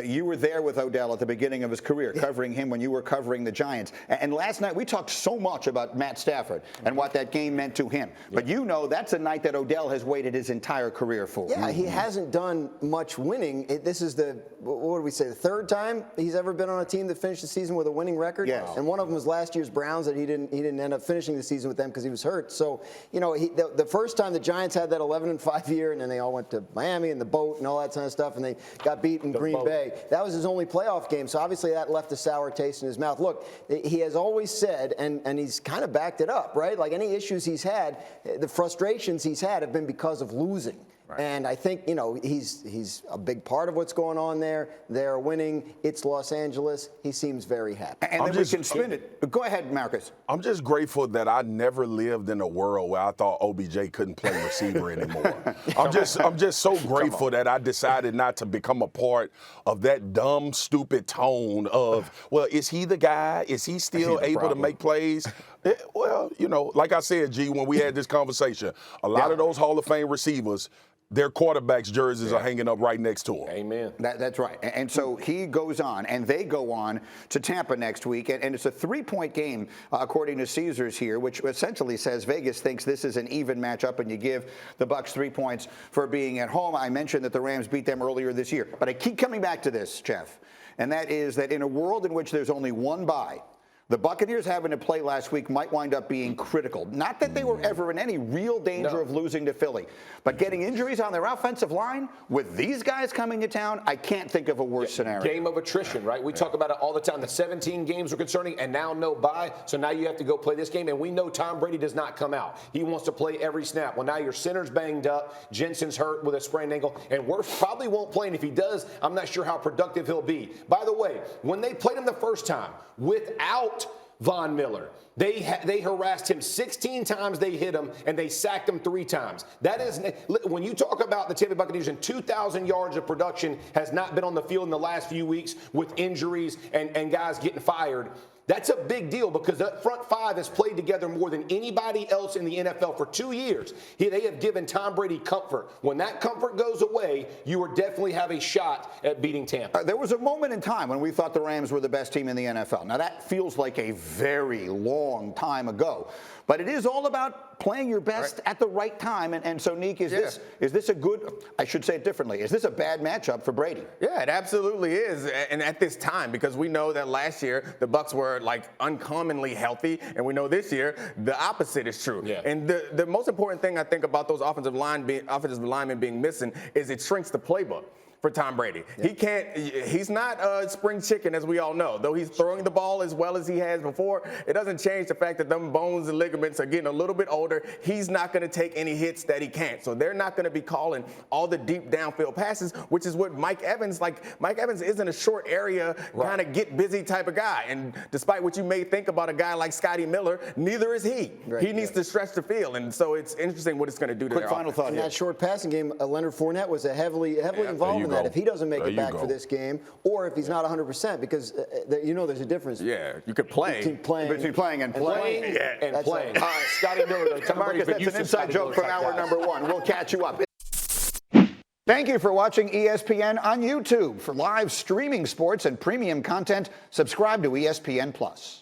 You were there with Odell at the beginning of his career, covering him when you were covering the Giants. And last night we talked so much about Matt Stafford and what that game meant to him. But you know that's a night that Odell has waited his entire career for. Yeah, he hasn't done much winning. This is what do we say, the third time he's ever been on a team that finished the season with a winning record. Yes. And one of them was last year's Browns that he didn't end up finishing the season with them because he was hurt. So, the first time the Giants had that 11-5 year, and then they all went to Miami and the boat and all that kind of stuff, and they got beat in Green Bay. That was his only playoff game. So obviously that left a sour taste in his mouth. Look, he has always said, and he's kind of backed it up, right? Like any issues he's had, the frustrations he's had have been because of losing. Right. And I think, he's a big part of what's going on there. They're winning. It's Los Angeles. He seems very happy. And then we can spin it. Go ahead, Marcus. I'm just grateful that I never lived in a world where I thought OBJ couldn't play receiver anymore. I'm just so grateful that I decided not to become a part of that dumb, stupid tone of, well, is he the guy? Is he still able to make plays? Well, like I said, G, when we had this conversation, a lot of those Hall of Fame receivers, their quarterbacks' jerseys are hanging up right next to them. Amen. That's right. And so he goes on, and they go on to Tampa next week. And it's a 3-point game, according to Caesars here, which essentially says Vegas thinks this is an even matchup, and you give the Bucs 3 points for being at home. I mentioned that the Rams beat them earlier this year. But I keep coming back to this, Jeff, and that is that in a world in which there's only one bye, the Buccaneers having to play last week might wind up being critical. Not that they were ever in any real danger of losing to Philly, but getting injuries on their offensive line with these guys coming to town, I can't think of a worse scenario. Game of attrition, right? We talk about it all the time. The 17 games were concerning, and now no bye. So now you have to go play this game, and we know Tom Brady does not come out. He wants to play every snap. Well, now your center's banged up. Jensen's hurt with a sprained ankle, and Wirfs probably won't play. And if he does, I'm not sure how productive he'll be. By the way, when they played him the first time without Von Miller, they harassed him 16 times, they hit him, and they sacked him 3 times. That is, when you talk about the Tampa Bay Buccaneers, and 2,000 yards of production has not been on the field in the last few weeks with injuries and guys getting fired. That's a big deal because that front 5 has played together more than anybody else in the NFL for 2 years. They have given Tom Brady comfort. When that comfort goes away, you will definitely have a shot at beating Tampa. There was a moment in time when we thought the Rams were the best team in the NFL. Now, that feels like a very long time ago. But it is all about playing your best at the right time. And so, Neek, is this a good, I should say it differently, is this a bad matchup for Brady? Yeah, it absolutely is. And at this time, because we know that last year the Bucs were like uncommonly healthy, and we know this year the opposite is true. Yeah. And the most important thing I think about those offensive linemen being missing is it shrinks the playbook for Tom Brady. Yeah. He's not a spring chicken, as we all know. Though he's throwing the ball as well as he has before, it doesn't change the fact that them bones and ligaments are getting a little bit older. He's not going to take any hits that he can't. So they're not going to be calling all the deep downfield passes, which is what Mike Evans isn't a short area kind of get busy type of guy. And despite what you may think about a guy like Scotty Miller, neither is he. Right. He needs to stretch the field. And so it's interesting what it's going to do to their final thought. In that short passing game, Leonard Fournette was heavily involved in that. If he doesn't make it back for this game, or if he's not 100%, because there's a difference. Yeah, you could play. Between playing and playing. And playing. Scotty Miller, Marcus, that's an inside joke from hour number 1. We'll catch you up. Thank you for watching ESPN on YouTube. For live streaming sports and premium content, subscribe to ESPN+.